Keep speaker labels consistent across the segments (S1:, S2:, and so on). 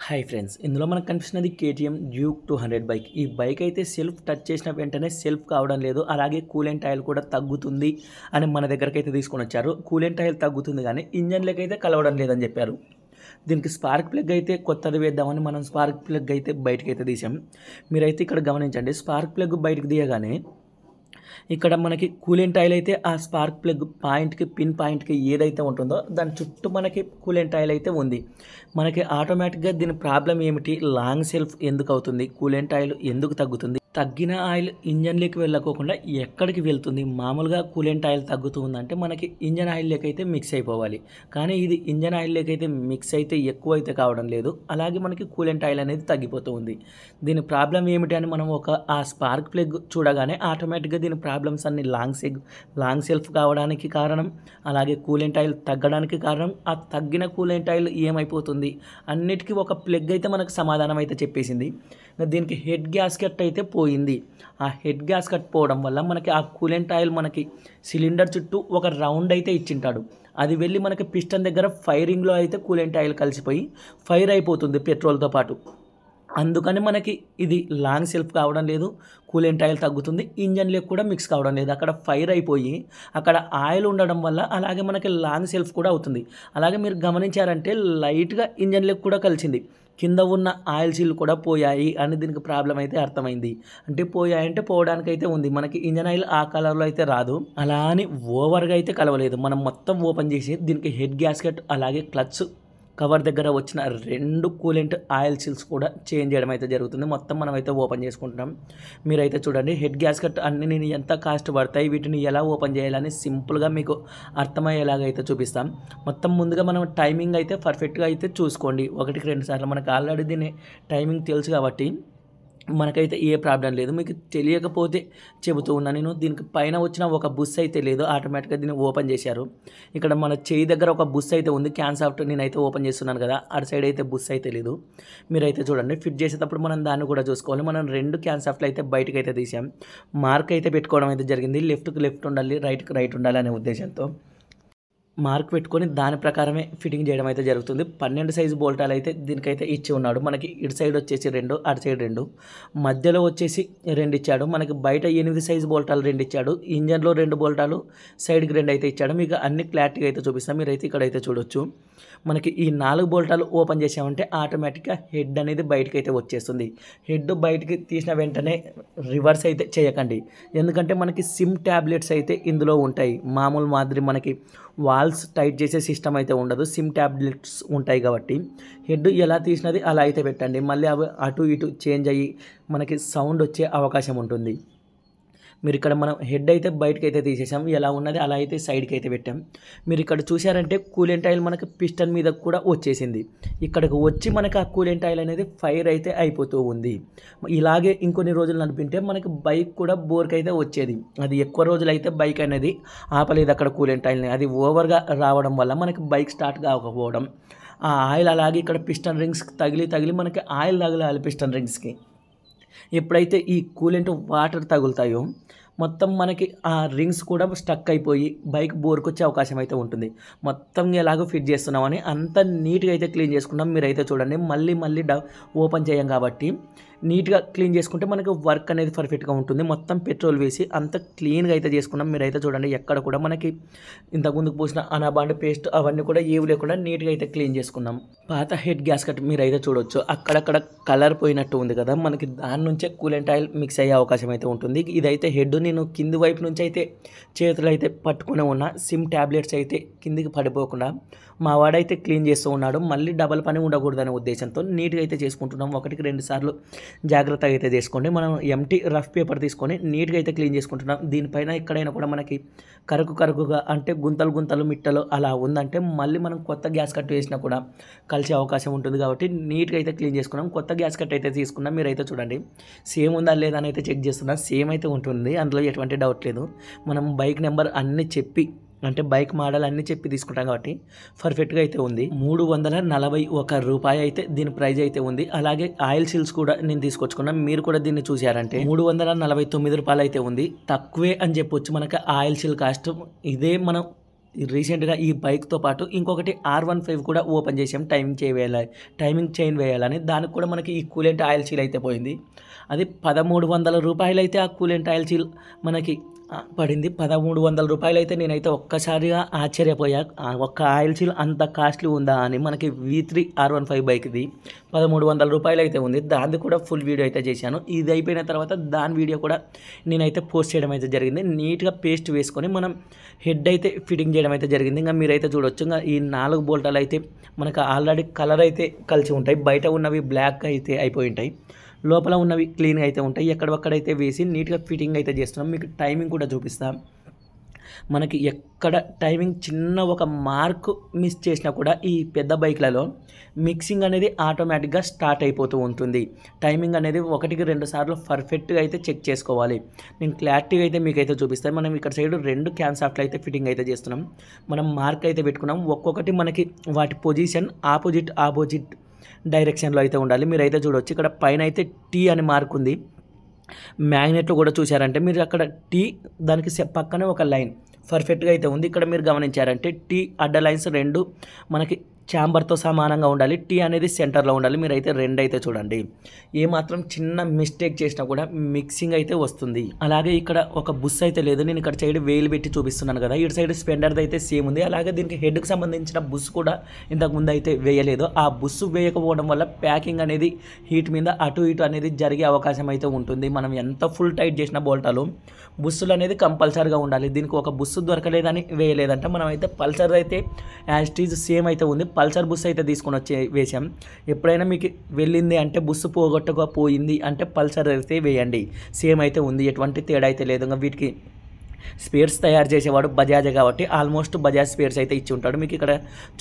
S1: Hi friends, ఇందులో మనకు కనిపిస్తున్నది కేటీఎం డ్యూక్ 200 బైక్. ఈ బైక్ అయితే సెల్ఫ్ టచ్ చేసిన వెంటనే సెల్ఫ్ కావడం లేదు. అలాగే కూలెంట్ ఆయిల్ కూడా తగ్గుతుంది అని మన దగ్గరికి అయితే తీసుకొని వచ్చారు. కూలెంట్ ఆయిల్ తగ్గుతుంది కానీ ఇంజన్లోకి అయితే కలవడం లేదని చెప్పారు. దీనికి స్పార్క్ ప్లగ్ అయితే కొత్తది వేద్దామని మనం స్పార్క్ ప్లగ్ అయితే బయటకు అయితే తీసాం. మీరైతే ఇక్కడ గమనించండి, స్పార్క్ ప్లగ్ బయటకు తీయగానే ఇక్కడ మనకి కూలెంట్ ఆయిల్ అయితే ఆ స్పార్క్ ప్లగ్ పాయింట్కి పిన్ పాయింట్కి ఏదైతే ఉంటుందో దాని చుట్టూ మనకి కూలెంట్ ఆయిల్ అయితే ఉంది. మనకి ఆటోమేటిక్గా దీని ప్రాబ్లం ఏమిటి, లాంగ్ సెల్ఫ్ ఎందుకు అవుతుంది, కూలెంట్ ఆయిల్ ఎందుకు తగ్గుతుంది, తగ్గిన ఆయిల్ ఇంజన్లోకి వెళ్ళకోకుండా ఎక్కడికి వెళ్తుంది. మామూలుగా కూలెంట్ ఆయిల్ తగ్గుతుందంటే మనకి ఇంజన్ ఆయిల్లోకి అయితే మిక్స్ అయిపోవాలి, కానీ ఇది ఇంజన్ ఆయిల్లోకి అయితే మిక్స్ అయితే ఎక్కువ అయితే కావడం లేదు. అలాగే మనకి కూలెంట్ ఆయిల్ అనేది తగ్గిపోతూ ఉంది. దీని ప్రాబ్లం ఏమిటి అని మనం ఆ స్పార్క్ ప్లగ్ చూడగానే ఆటోమేటిక్గా దీని ప్రాబ్లమ్స్ అన్ని లాంగ్ సెల్ఫ్ కావడానికి కారణం, అలాగే కూలెంట్ ఆయిల్ తగ్గడానికి కారణం, ఆ తగ్గిన కూలెంట్ ఆయిల్ ఏమైపోతుంది అన్నిటికీ ఒక ప్లగ్ అయితే మనకు సమాధానం అయితే చెప్పేసింది. దీనికి హెడ్ గ్యాస్కెట్ అయితే పోయింది. ఆ హెడ్ గ్యాస్కెట్ పోవడం వల్ల మనకి ఆ కూలెంట్ ఆయిల్ మనకి సిలిండర్ చుట్టూ ఒక రౌండ్ అయితే ఇచ్చింటాడు. అది వెళ్ళి మనకి పిస్టన్ దగ్గర ఫైరింగ్లో అయితే కూలెంట్ ఆయిల్ కలిసిపోయి ఫైర్ అయిపోతుంది పెట్రోల్తో పాటు. అందుకని మనకి ఇది లాంగ్ సెల్ఫ్ కావడం లేదు, కూలెంట్ ఆయిల్ తగ్గుతుంది, ఇంజన్లోకి కూడా మిక్స్ కావడం లేదు. అక్కడ ఫైర్ అయిపోయి అక్కడ ఆయిల్ ఉండడం వల్ల అలాగే మనకి లాంగ్ సెల్ఫ్ కూడా అవుతుంది. అలాగే మీరు గమనించారంటే లైట్గా ఇంజన్లోకి కూడా కలిసింది, కింద ఉన్న ఆయిల్ సీల్ కూడా పోయాయి అని దీనికి ప్రాబ్లం అయితే అర్థమైంది. అంటే పోయాయంటే పోవడానికి అయితే ఉంది, మనకి ఇంజన్ ఆయిల్ ఆ కలర్లో అయితే రాదు. అలా అని ఓవర్గా అయితే కలవలేదు. మనం మొత్తం ఓపెన్ చేసి దీనికి హెడ్ గ్యాస్కెట్ అలాగే క్లచ్ కవర్ దగ్గర వచ్చిన 2 కూలెంట్ ఆయిల్ సీల్స్ కూడా చేంజ్ చేయడం అయితే జరుగుతుంది. మొత్తం మనం అయితే ఓపెన్ చేసుకుంటున్నాం. మీరైతే చూడండి, హెడ్ గ్యాస్కెట్ అన్ని నేను ఎంత కాస్ట్ పడతాయి, వీటిని ఎలా ఓపెన్ చేయాలని సింపుల్గా మీకు అర్థమయ్యేలాగా అయితే చూపిస్తాం. మొత్తం ముందుగా మనం టైమింగ్ అయితే పర్ఫెక్ట్గా అయితే చూసుకోండి. 1-2 సార్లు మనకు ఆల్రెడీ దీని టైమింగ్ తెలుసు కాబట్టి మనకైతే ఏ ప్రాబ్లం లేదు. మీకు తెలియకపోతే చెబుతూ ఉన్నా నేను. దీనికి పైన వచ్చిన ఒక బుస్ అయితే లేదు, ఆటోమేటిక్గా దీన్ని ఓపెన్ చేశారు. ఇక్కడ మన చేయి దగ్గర ఒక బుస్ అయితే ఉంది, క్యాన్ సాఫ్ట్ నేనైతే ఓపెన్ చేస్తున్నాను కదా, అటు సైడ్ అయితే బుస్ అయితే లేదు. మీరైతే చూడండి, ఫిట్ చేసేటప్పుడు మనం దాన్ని కూడా చూసుకోవాలి. మనం 2 క్యాన్ సాఫ్ట్లు అయితే బయటకు అయితే తీసాం. మార్క్ అయితే పెట్టుకోవడం అయితే జరిగింది. లెఫ్ట్కి లెఫ్ట్ ఉండాలి, రైట్కి రైట్ ఉండాలి అనే ఉద్దేశంతో మార్క్ పెట్టుకొని దాని ప్రకారమే ఫిట్టింగ్ చేయడం అయితే జరుగుతుంది. 12 సైజు బోల్టాలు అయితే దీనికైతే ఇచ్చి ఉన్నాడు. మనకి ఇటు సైడ్ వచ్చేసి 2, అటు సైడ్ 2, మధ్యలో వచ్చేసి 2 ఇచ్చాడు. మనకి బయట 8 సైజు బోల్టాలు 2 ఇచ్చాడు. ఇంజన్లో 2 బోల్టాలు, సైడ్కి 2 అయితే ఇచ్చాడు. మీకు అన్ని క్లారిటీగా అయితే చూపిస్తాం. మీరైతే ఇక్కడైతే చూడొచ్చు. మనకి ఈ 4 బోల్టాలు ఓపెన్ చేసామంటే ఆటోమేటిక్గా హెడ్ అనేది బయటకు అయితే వచ్చేస్తుంది. హెడ్ బయటికి తీసిన వెంటనే రివర్స్ అయితే చేయకండి, ఎందుకంటే మనకి సిమ్ ట్యాబ్లెట్స్ అయితే ఇందులో ఉంటాయి. మామూలు మాదిరి మనకి వాల్స్ టైట్ చేసే సిస్టమ్ అయితే ఉండదు, సిమ్ ట్యాబ్లెట్స్ ఉంటాయి కాబట్టి హెడ్ ఎలా తీసినది అలా అయితే పెట్టండి. మళ్ళీ అవి అటు ఇటు చేంజ్ అయ్యి మనకి సౌండ్ వచ్చే అవకాశం ఉంటుంది. మీరు ఇక్కడ మనం హెడ్ అయితే బయటకు అయితే తీసేసాం, ఎలా ఉన్నది అలా అయితే సైడ్కి అయితే పెట్టాం. మీరు ఇక్కడ చూసారంటే కూలెంట్ ఆయిల్ మనకి పిస్టన్ మీద కూడా వచ్చేసింది. ఇక్కడికి వచ్చి మనకి ఆ కూలెంట్ ఆయిల్ అనేది ఫైర్ అయితే అయిపోతూ ఉంది. ఇలాగే ఇంకొన్ని రోజులు నడిపింటే మనకి బైక్ కూడా బోర్కి అయితే వచ్చేది. అది ఎక్కువ రోజులు అయితే బైక్ అనేది ఆపలేదు అక్కడ కూలెంట్ ఆయిల్ని. అది ఓవర్గా రావడం వల్ల మనకి బైక్ స్టార్ట్ కాకపోవడం, ఆ ఆయిల్ అలాగే ఇక్కడ పిస్టన్ రింగ్స్కి తగిలి మనకి ఆయిల్ తగిలాలి. పిస్టన్ రింగ్స్కి ఎప్పుడైతే ఈ కూలెంట్ వాటర్ తగులుతాయో మొత్తం మనకి ఆ రింగ్స్ కూడా స్టక్ అయిపోయి బైక్ బోర్కి వచ్చే అవకాశం అయితే ఉంటుంది. మొత్తం ఎలాగో ఫిట్ చేస్తున్నామని అంత నీట్గా అయితే క్లీన్ చేసుకున్నాం. మీరైతే చూడండి, మళ్ళీ ఓపెన్ చేయం కాబట్టి నీట్గా క్లీన్ చేసుకుంటే మనకి వర్క్ అనేది పర్ఫెక్ట్గా ఉంటుంది. మొత్తం పెట్రోల్ వేసి అంత క్లీన్గా అయితే చేసుకున్నాం. మీరైతే చూడండి, ఎక్కడ కూడా మనకి ఇంతకుముందుకు పోసిన అనాబాండ్ పేస్ట్ అవన్నీ కూడా ఏవి లేకుండా నీట్గా అయితే క్లీన్ చేసుకున్నాం. పాత హెడ్ గ్యాస్కెట్ మీరైతే చూడొచ్చు, అక్కడక్కడ కలర్ పోయినట్టు ఉంది కదా, మనకి దాని నుంచే కూలెంట్ ఆయిల్ మిక్స్ అయ్యే అవకాశం అయితే ఉంటుంది. ఇదైతే హెడ్ నేను కింది వైపు నుంచి అయితే చేతులు అయితే పట్టుకునే ఉన్నా, సిమ్ ట్యాబ్లెట్స్ అయితే కిందికి పడిపోకుండా మా వాడైతే క్లీన్ చేస్తూ ఉన్నాడు. మళ్ళీ డబల్ పని ఉండకూడదనే ఉద్దేశంతో నీట్గా అయితే చేసుకుంటున్నాం. 1-2 సార్లు జాగ్రత్తగా అయితే చేసుకోండి. మనం ఎంటీ రఫ్ పేపర్ తీసుకొని నీట్గా అయితే క్లీన్ చేసుకుంటున్నాం. దీనిపైన ఎక్కడైనా కూడా మనకి కరుకుగా అంటే గుంతలు మిట్టలు అలా ఉందంటే మళ్ళీ మనం కొత్త గ్యాస్ కట్ వేసినా కూడా కలిసే అవకాశం ఉంటుంది. కాబట్టి నీట్గా అయితే క్లీన్ చేసుకున్నాం. కొత్త గ్యాస్ కట్ అయితే తీసుకున్నాం. మీరైతే చూడండి, సేమ్ ఉందా లేదా అని అయితే చెక్ చేస్తున్నాం. సేమ్ అయితే ఉంటుంది, అందులో ఎటువంటి డౌట్ లేదు. మనం బైక్ నెంబర్ అన్నీ చెప్పి అంటే బైక్ మోడల్ అన్నీ చెప్పి తీసుకుంటాం కాబట్టి పర్ఫెక్ట్గా అయితే ఉంది. 341 రూపాయి అయితే దీని ప్రైజ్ అయితే ఉంది. అలాగే ఆయిల్ సీల్స్ కూడా నేను తీసుకొచ్చుకున్నాను. మీరు కూడా దీన్ని చూసారంటే 349 రూపాయలు అయితే ఉంది. తక్కువే అని చెప్పొచ్చు మనకి ఆయిల్ సీల్ కాస్ట్. ఇదే మనం రీసెంట్గా ఈ బైక్తో పాటు ఇంకొకటి R15 కూడా ఓపెన్ చేసాం టైమింగ్ చైన్ వేయాలని. దానికి కూడా మనకి ఈ కూలెంట్ ఆయిల్ సీల్ అయితే పోయింది. అది 1300 రూపాయలు అయితే ఆ కూలెంట్ ఆయిల్ సీల్ మనకి పడింది. 1300 రూపాయలు అయితే నేనైతే ఒక్కసారిగా ఆశ్చర్యపోయా. ఒక్క ఆయిల్ సీల్ అంత కాస్ట్లీ ఉందా అని. మనకి V3 R15 బైక్ది 1300 రూపాయలు అయితే ఉంది. దాన్ని కూడా ఫుల్ వీడియో అయితే చేశాను. ఇది అయిపోయిన తర్వాత దాని వీడియో కూడా నేనైతే పోస్ట్ చేయడం అయితే జరిగింది. నీట్గా పేస్ట్ వేసుకొని మనం హెడ్ అయితే ఫిట్టింగ్ చేయడం అయితే జరిగింది. ఇంకా మీరైతే చూడొచ్చు. ఇంకా ఈ 4 బోల్టాలు అయితే మనకు ఆల్రెడీ కలర్ అయితే కలిసి ఉంటాయి. బయట ఉన్నవి బ్లాక్ అయితే అయిపోయి ఉంటాయి, లోపల ఉన్నవి క్లీన్గా అయితే ఉంటాయి. ఎక్కడొక్కడైతే వేసి నీట్గా ఫిట్టింగ్ అయితే చేస్తున్నాం. మీకు టైమింగ్ కూడా చూపిస్తాం. మనకి ఎక్కడ టైమింగ్ చిన్న ఒక మార్క్ మిస్ చేసినా కూడా ఈ పెద్ద బైక్లలో మిక్సింగ్ అనేది ఆటోమేటిక్గా స్టార్ట్ అయిపోతూ ఉంటుంది. టైమింగ్ అనేది 1-2 సార్లు పర్ఫెక్ట్గా అయితే చెక్ చేసుకోవాలి. నేను క్లారిటీగా అయితే మీకైతే చూపిస్తాను. మనం ఇక్కడ సైడ్ 2 క్యాన్ సాఫ్ట్లు అయితే ఫిట్టింగ్ అయితే చేస్తున్నాం. మనం మార్క్ అయితే పెట్టుకున్నాం. ఒక్కొక్కటి మనకి వాటి పొజిషన్ ఆపోజిట్ డైరెక్షన్లో అయితే ఉండాలి. మీరైతే చూడవచ్చు. ఇక్కడ పైన అయితే T అని మార్క్ ఉంది. మ్యాగ్నెట్లో కూడా చూసారంటే మీరు అక్కడ T దానికి పక్కనే ఒక లైన్ పర్ఫెక్ట్గా అయితే ఉంది. ఇక్కడ మీరు గమనించారంటే T అడ్డ లైన్స్ 2 మనకి ఛాంబర్తో సమానంగా ఉండాలి. T అనేది సెంటర్లో ఉండాలి. మీరైతే 2 అయితే చూడండి. ఏమాత్రం చిన్న మిస్టేక్ చేసినా కూడా మిక్సింగ్ అయితే వస్తుంది. అలాగే ఇక్కడ ఒక బుస్ అయితే లేదు. నేను ఇక్కడ సైడ్ వేలు పెట్టి చూపిస్తున్నాను కదా. ఇటు సైడ్ స్పెండర్ది అయితే సేమ్ ఉంది. అలాగే దీనికి హెడ్కి సంబంధించిన బుస్ కూడా ఇంతకుముందు అయితే వేయలేదు. ఆ బుస్ వేయకపోవడం వల్ల ప్యాకింగ్ అనేది హీట్ మీద అటు ఇటు అనేది జరిగే అవకాశం అయితే ఉంటుంది. మనం ఎంత ఫుల్ టైట్ చేసిన బోల్టాలు బుస్సులు అనేది కంపల్సరీగా ఉండాలి. దీనికి ఒక బుస్సు దొరకలేదని వేయలేదంటే మనం అయితే పల్సర్ అయితే యాజ్ ఇట్ ఈజ్ సేమ్ అయితే ఉంది. పల్సర్ బుస్ అయితే తీసుకొని వచ్చి వేసాం. ఎప్పుడైనా మీకు వెళ్ళింది అంటే బుస్సు పోయింది అంటే పల్సర్ అయితే వేయండి. సేమ్ అయితే ఉంది, ఎటువంటి తేడా అయితే లేదు. ఇంకా వీటికి స్పేర్స్ తయారు చేసేవాడు బజాజ్ కాబట్టి ఆల్మోస్ట్ బజాజ్ స్పేర్స్ అయితే ఇచ్చి ఉంటాడు. మీకు ఇక్కడ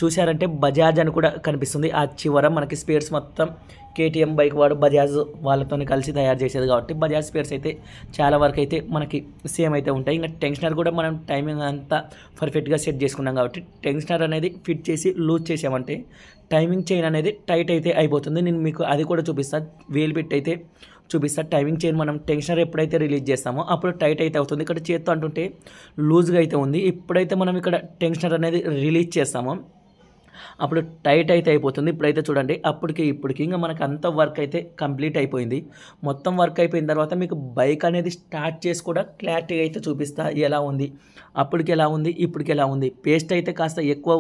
S1: చూసారంటే బజాజ్ అని కూడా కనిపిస్తుంది. ఆ చివర మనకి స్పేర్స్ మొత్తం KTM బైక్ వాడు బజాజ్ వాళ్ళతో కలిసి తయారు చేసేది కాబట్టి బజాజ్ స్పేర్స్ అయితే చాలా వరకు అయితే మనకి సేమ్ అయితే ఉంటాయి. ఇంకా టెన్షనర్ కూడా మనం టైమింగ్ అంతా పర్ఫెక్ట్గా సెట్ చేసుకున్నాం కాబట్టి టెన్షనర్ అనేది ఫిట్ చేసి లూజ్ చేసామంటే టైమింగ్ చైన్ అనేది టైట్ అయితే అయిపోతుంది. నేను మీకు అది కూడా చూపిస్తాను. వేలు పెట్టి అయితే చూపిస్తాను. టైమింగ్ చైన్ మనం టెన్షనర్ ఎప్పుడైతే రిలీజ్ చేస్తామో అప్పుడు టైట్ అయితే అవుతుంది. ఇక్కడ చేత్తో అంటుంటే లూజ్గా అయితే ఉంది. ఎప్పుడైతే మనం ఇక్కడ టెన్షనర్ అనేది రిలీజ్ చేస్తామో అప్పుడు టైట్ అయితే అయిపోతుంది. ఇప్పుడైతే చూడండి ఇప్పటికి ఇంకా మనకు అంత వర్క్ అయితే కంప్లీట్ అయిపోయింది. మొత్తం వర్క్ అయిపోయిన తర్వాత మీకు బైక్ అనేది స్టార్ట్ చేసి కూడా క్లారిటీగా అయితే చూపిస్తా ఎలా ఉంది, అప్పటికి ఎలా ఉంది, ఇప్పటికి ఎలా ఉంది. పేస్ట్ అయితే కాస్త ఎక్కువ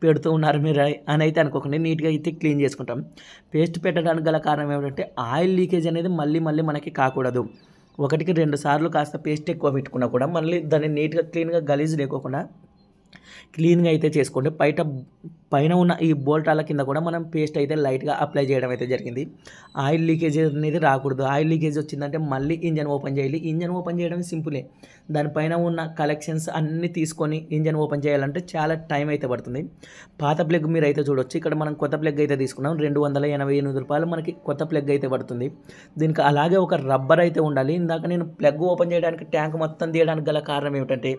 S1: పెడుతూ ఉన్నారు మీరు అని అయితే అనుకోకండి. నీట్గా అయితే క్లీన్ చేసుకుంటాం. పేస్ట్ పెట్టడానికి గల కారణం ఏమిటంటే ఆయిల్ లీకేజ్ అనేది మళ్ళీ మనకి కాకూడదు. 1-2 సార్లు కాస్త పేస్ట్ ఎక్కువ పెట్టుకున్నా కూడా మళ్ళీ దాన్ని నీట్గా క్లీన్గా గలీజ్ లేకోకుండా క్లీన్గా అయితే చేసుకోండి. పైన ఉన్న ఈ బోల్టాల కింద కూడా మనం పేస్ట్ అయితే లైట్గా అప్లై చేయడం అయితే జరిగింది. ఆయిల్ లీకేజ్ అనేది రాకూడదు. ఆయిల్ లీకేజ్ వచ్చిందంటే మళ్ళీ ఇంజన్ ఓపెన్ చేయాలి. ఇంజన్ ఓపెన్ చేయడం సింపులే. దానిపైన ఉన్న కలెక్షన్స్ అన్నీ తీసుకొని ఇంజన్ ఓపెన్ చేయాలంటే చాలా టైం అయితే పడుతుంది. పాత ప్లగ్ మీరు అయితే చూడొచ్చు. ఇక్కడ మనం కొత్త ప్లగ్ అయితే తీసుకున్నాం. 288 రూపాయలు మనకి కొత్త ప్లగ్ అయితే పడుతుంది. దీనికి అలాగే ఒక రబ్బర్ అయితే ఉండాలి. ఇందాక నేను ప్లగ్ ఓపెన్ చేయడానికి ట్యాంక్ మొత్తం తీయడానికి గల కారణం ఏమిటంటే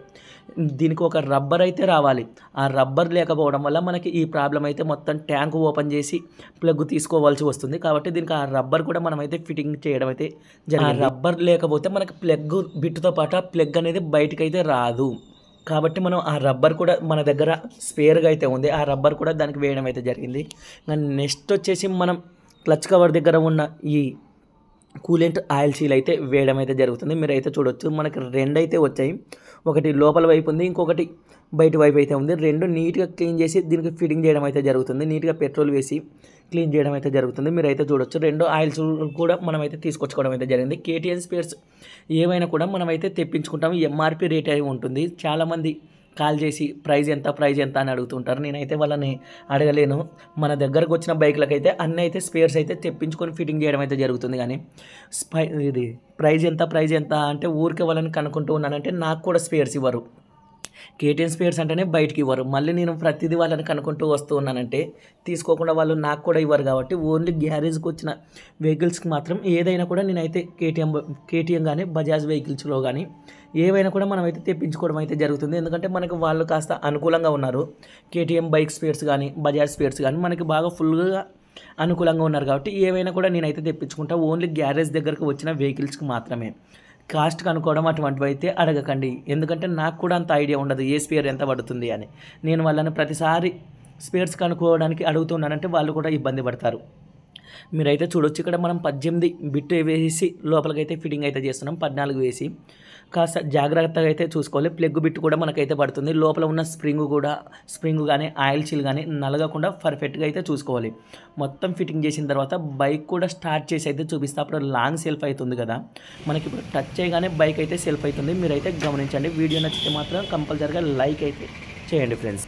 S1: దీనికి ఒక రబ్బర్ అయితే రావాలి. ఆ రబ్బర్ లేకపోవడం వల్ల మనకి ఈ ప్రాబ్లం అయితే మొత్తం ట్యాంక్ ఓపెన్ చేసి ప్లగ్ తీసుకోవాల్సి వస్తుంది. కాబట్టి దీనికి ఆ రబ్బర్ కూడా మనం అయితే ఫిట్టింగ్ చేయడం అయితే జరిగింది. ఆ రబ్బర్ లేకపోతే మనకి ప్లగ్ బిట్తో పాటు ఆ ప్లగ్ అనేది బయటకు అయితే రాదు. కాబట్టి మనం ఆ రబ్బర్ కూడా మన దగ్గర స్పేర్గా అయితే ఉంది. ఆ రబ్బర్ కూడా దానికి వేయడం అయితే జరిగింది. నెక్స్ట్ వచ్చేసి మనం క్లచ్ కవర్ దగ్గర ఉన్న ఈ కూలెంట్ ఆయిల్ సీల్ అయితే వేయడం అయితే జరుగుతుంది. మీరు అయితే చూడొచ్చు. మనకి 2 అయితే వచ్చాయి. ఒకటి లోపల వైపు ఉంది, ఇంకొకటి బయట వైపు అయితే ఉంది. 2 నీట్గా క్లీన్ చేసి దీనికి ఫిట్టింగ్ చేయడం అయితే జరుగుతుంది. నీట్గా పెట్రోల్ వేసి క్లీన్ చేయడం అయితే జరుగుతుంది. మీరు అయితే చూడొచ్చు. 2 ఆయిల్స్ కూడా మనం అయితే తీసుకొచ్చుకోవడం అయితే జరిగింది. KTM స్పేర్స్ ఏవైనా కూడా మనం అయితే తెప్పించుకుంటాం. MRP రేట్ అయి ఉంటుంది. చాలామంది కాల్ చేసి ప్రైజ్ ఎంత అని అడుగుతుంటారు. నేనైతే వాళ్ళని అడగలేను. మన దగ్గరకు వచ్చిన బైక్లకైతే అన్నీ అయితే స్పేర్స్ అయితే తెప్పించుకొని ఫిట్టింగ్ చేయడం అయితే జరుగుతుంది. కానీ ఇది ప్రైజ్ ఎంత అంటే ఊరికే వాళ్ళని కనుక్కుంటూ ఉన్నానంటే నాకు కూడా స్పేర్స్ ఇవ్వరు. KTM స్పేర్స్ అంటేనే బయటికి ఇవ్వరు. మళ్ళీ నేను ప్రతిదీ వాళ్ళని కనుక్కుంటూ వస్తూ ఉన్నానంటే తీసుకోకుండా వాళ్ళు నాకు కూడా ఇవ్వరు. కాబట్టి ఓన్లీ గ్యారేజ్కి వచ్చిన వెహికల్స్కి మాత్రం ఏదైనా కూడా నేనైతే KTM కానీ బజాజ్ వెహికల్స్లో కానీ ఏవైనా కూడా మనం అయితే తెప్పించుకోవడం అయితే జరుగుతుంది. ఎందుకంటే మనకి వాళ్ళు కాస్త అనుకూలంగా ఉన్నారు. KTM బైక్ స్పేర్స్ కానీ బజాజ్ స్పేర్స్ కానీ మనకి బాగా ఫుల్గా అనుకూలంగా ఉన్నారు. కాబట్టి ఏవైనా కూడా నేనైతే తెప్పించుకుంటా. ఓన్లీ గ్యారేజ్ దగ్గరకు వచ్చిన వెహికల్స్కి మాత్రమే. కాస్ట్ కనుక్కోవడం అటువంటివి అయితే అడగకండి. ఎందుకంటే నాకు కూడా అంత ఐడియా ఉండదు ఏ స్పేర్ ఎంత పడుతుంది అని. నేను వాళ్ళని ప్రతిసారి స్పేర్స్ కనుక్కోవడానికి అడుగుతున్నానంటే వాళ్ళు కూడా ఇబ్బంది పడతారు. మీరైతే చూడొచ్చు ఇక్కడ మనం 18 బిట్ వేసి లోపలికైతే ఫిట్టింగ్ అయితే చేస్తున్నాం. 14 వేసి కాస్త జాగ్రత్తగా అయితే చూసుకోవాలి. ప్లగ్ బిట్ కూడా మనకైతే పడుతుంది. లోపల ఉన్న స్ప్రింగ్ కానీ ఆయిల్ చిల్ కానీ నలగకుండా పర్ఫెక్ట్గా అయితే చూసుకోవాలి. మొత్తం ఫిట్టింగ్ చేసిన తర్వాత బైక్ కూడా స్టార్ట్ చేసి అయితే చూపిస్తే అప్పుడు లాంగ్ సెల్ఫ్ అవుతుంది కదా, మనకి ఇప్పుడు టచ్ చేయగానే బైక్ అయితే సెల్ఫ్ అవుతుంది. మీరైతే గమనించండి. వీడియో నచ్చితే మాత్రం కంపల్సరీగా లైక్ అయితే చేయండి ఫ్రెండ్స్.